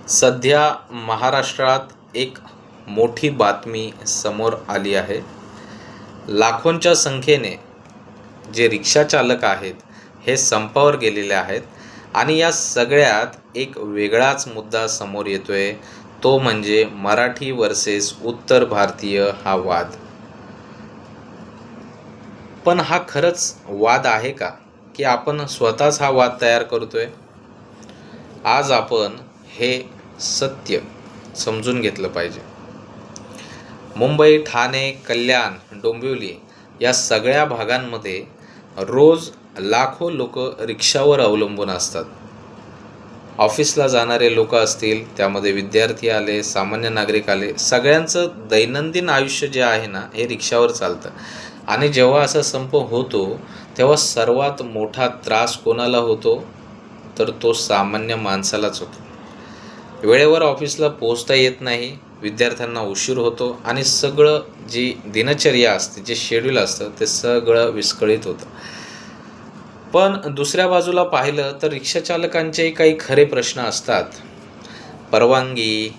सध्या महाराष्ट्रात एक मोठी बातमी समोर आली आहे. लाखोंच्या संख्येने जे रिक्षाचालक आहेत हे संपावर गेलेले आहेत आणि या सगळ्यात एक वेगळाच मुद्दा समोर येतोय, तो म्हणजे मराठी वर्सेस उत्तर भारतीय हा वाद. पण हा खरंच वाद आहे का, की आपण स्वतःच हा वाद तयार करतोय? आज आपण हे सत्य समजून घेतलं पाहिजे. मुंबई, ठाणे, कल्याण, डोंबिवली या सगळ्या भागांमध्ये रोज लाखो लोक रिक्षावर अवलंबून असतात. ऑफिसला जाणारे लोक असतील, त्यामध्ये विद्यार्थी आले, सामान्य नागरिक आले, सगळ्यांचं दैनंदिन आयुष्य जे आहे ना, हे रिक्षावर चालतं. आणि जेव्हा असा संप होतो तेव्हा सर्वात मोठा त्रास कोणाला होतो, तर तो सामान्य माणसालाच होतो. वेळेवर ऑफिसला पोहोचता येत नाही, विद्यार्थ्यांना उशीर होतो आणि सगळं जी दिनचर्या असते, जे शेड्यूल असतं, ते सगळं विस्कळीत होतं. पण दुसऱ्या बाजूला पाहिलं तर रिक्षाचालकांचेही काही खरे प्रश्न असतात. परवानगी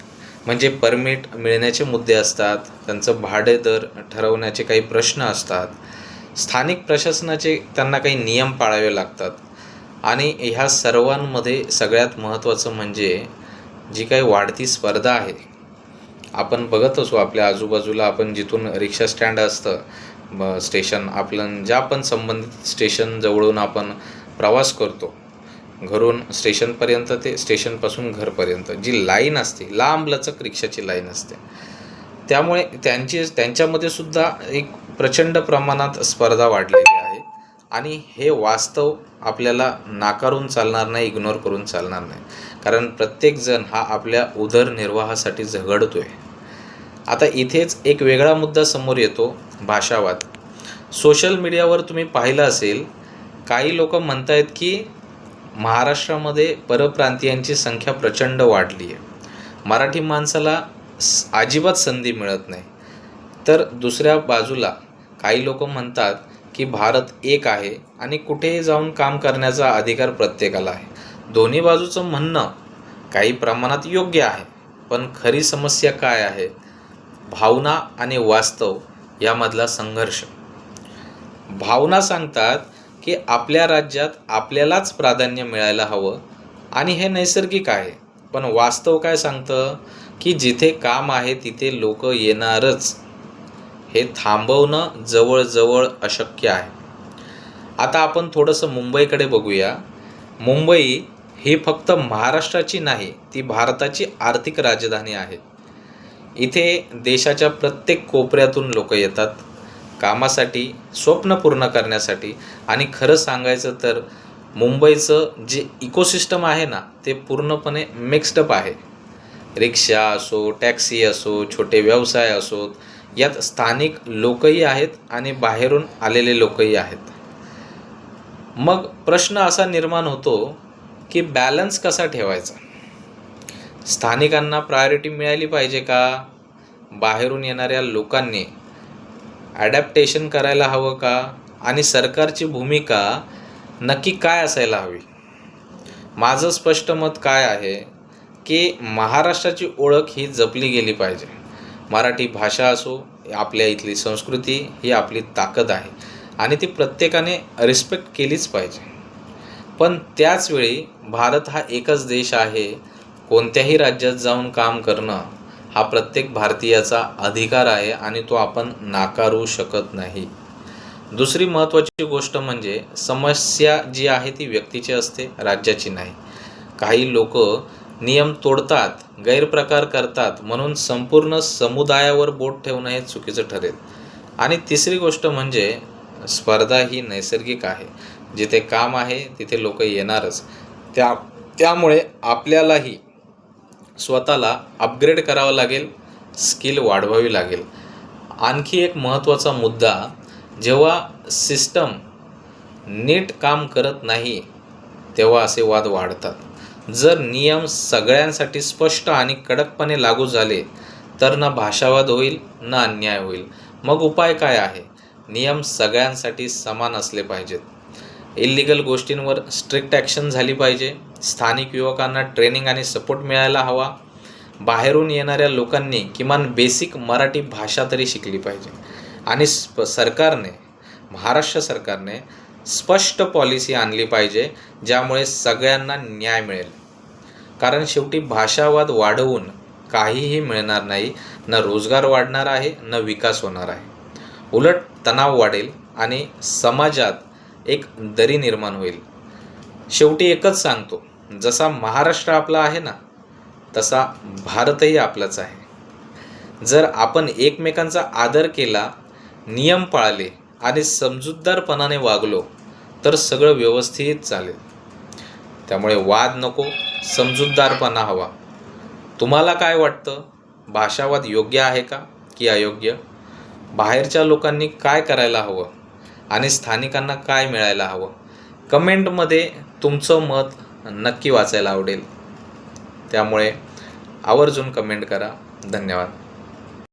म्हणजे परमिट मिळण्याचे मुद्दे असतात, त्यांचं भाडे दर ठरवण्याचे काही प्रश्न असतात, स्थानिक प्रशासनाचे त्यांना काही नियम पाळावे लागतात. आणि ह्या सर्वांमध्ये सगळ्यात महत्त्वाचं म्हणजे जी काही वाढती स्पर्धा आहे. आपण बघत असू आपल्या आजूबाजूला, आपण जिथून रिक्षा स्टँड असतं, स्टेशन, आपलं ज्या पण संबंधित स्टेशन जवळून आपण प्रवास करतो, घरून स्टेशनपर्यंत ते स्टेशनपासून घरपर्यंत जी लाईन असते, लांबलचक रिक्षाची लाईन असते, त्यामुळे त्यांच्यामध्ये सुद्धा एक प्रचंड प्रमाणात स्पर्धा वाढलेली आहे. आणि हे वास्तव आपल्याला नाकारून चालणार नाही, इग्नोर करून चालणार नाही, कारण प्रत्येकजण हा आपल्या उदरनिर्वाहासाठी झगडतोय. आता इथेच एक वेगळा मुद्दा समोर येतो, भाषावाद. सोशल मीडियावर तुम्ही पाहिलं असेल, काही लोक म्हणत आहेत की महाराष्ट्रामध्ये परप्रांतीयांची संख्या प्रचंड वाढली आहे, मराठी माणसाला अजिबात संधी मिळत नाही. तर दुसऱ्या बाजूला काही लोक म्हणतात की भारत एक आहे आणि कुठेही जाऊन काम करण्याचा अधिकार प्रत्येकाला आहे. दोन्ही बाजूचं म्हणणं काही प्रमाणात योग्य आहे, पण खरी समस्या काय आहे? भावना आणि वास्तव यामधला संघर्ष. भावना सांगतात की आपल्या राज्यात आपल्यालाच प्राधान्य मिळायला हवं आणि हे नैसर्गिक आहे. पण वास्तव काय सांगतं की जिथे काम आहे तिथे लोक येणारच. हे थांबवणं जवळजवळ अशक्य आहे. आता आपण थोडंसं मुंबईकडे बघूया. मुंबई ही फक्त महाराष्ट्राची नाही, ती भारताची आर्थिक राजधानी आहे. इथे देशाच्या प्रत्येक कोपऱ्यातून लोक येतात कामासाठी, स्वप्न पूर्ण करण्यासाठी. आणि खरं सांगायचं तर मुंबईचं जे इकोसिस्टम आहे ना, ते पूर्णपणे मिक्स्डअप आहे. रिक्षा असो, टॅक्सी असो, छोटे व्यवसाय असोत, यात स्थानिक लोकही आहेत आणि बाहेरून आलेले लोकही आहेत. मग प्रश्न असा निर्माण होतो की बॅलन्स कसा ठेवायचा? स्थानिकांना प्रायोरिटी मिळाली पाहिजे का? बाहेरून येणाऱ्या लोकांनी ॲडॅप्टेशन करायला हवं का? आणि सरकारची भूमिका नक्की काय असायला हवी? माझं स्पष्ट मत काय आहे की महाराष्ट्राची ओळख ही जपली गेली पाहिजे. मराठी भाषा असो, आपल्या इथली संस्कृती ही आपली ताकद आहे आणि ती प्रत्येकाने रिस्पेक्ट केलीच पाहिजे. पण त्याचवेळी भारत हा एकच देश आहे. कोणत्याही राज्यात जाऊन काम करणं हा प्रत्येक भारतीयाचा अधिकार आहे आणि तो आपण नाकारू शकत नाही. दुसरी महत्त्वाची गोष्ट म्हणजे समस्या जी आहे ती व्यक्तीची असते, राज्याची नाही. काही लोक नियम तोडतात, गैरप्रकार करतात, म्हणून संपूर्ण समुदायावर बोट ठेवणं हे चुकीचं ठरेल. आणि तिसरी गोष्ट म्हणजे स्पर्धा ही नैसर्गिक आहे. जिथे काम आहे तिथे लोक येणारच. त्यामुळे आपल्यालाही स्वतःला अपग्रेड करावं लागेल, स्किल वाढवावी लागेल. आणखी एक महत्त्वाचा मुद्दा, जेव्हा सिस्टम नीट काम करत नाही तेव्हा असे वाद वाढतात. जर नियम सगळ्यांसाठी स्पष्ट आणि कडकपणे लागू झाले तर ना भाषावाद होईल ना अन्याय होईल. मग उपाय काय आहे? नियम सगळ्यांसाठी समान असले पाहिजेत. इल्लिगल गोष्टींवर स्ट्रिक्ट ॲक्शन झाली पाहिजे. स्थानिक युवकांना ट्रेनिंग आणि सपोर्ट मिळायला हवा. बाहेरून येणाऱ्या लोकांनी किमान बेसिक मराठी भाषा तरी शिकली पाहिजे. आणि महाराष्ट्र सरकारने स्पष्ट पॉलिसी आणली पाहिजे ज्यामुळे सगळ्यांना न्याय मिळेल. कारण शेवटी भाषावाद वाढवून काहीही मिळणार नाही. न रोजगार वाढणार आहे, न विकास होणार आहे. उलट तणाव वाढेल आणि समाजात एक दरी निर्माण होईल. शेवटी एकच सांगतो, जसा महाराष्ट्र आपला आहे ना, तसा भारतही आपलाच आहे. जर आपण एकमेकांचा आदर केला, नियम पाळले आणि समजूतदारपणाने वागलो तर सगळं व्यवस्थित चालेल. त्यामुळे वाद नको, समजूतदारपणा हवा. तुम्हाला काय वाटतं? भाषावाद योग्य आहे का की अयोग्य? बाहेरच्या लोकांनी काय करायला हवं आणि स्थानिकांना काय मिळायला हवं? कमेंटमध्ये तुमचं मत नक्की वाचायला आवडेल. त्यामुळे आवर्जून कमेंट करा. धन्यवाद.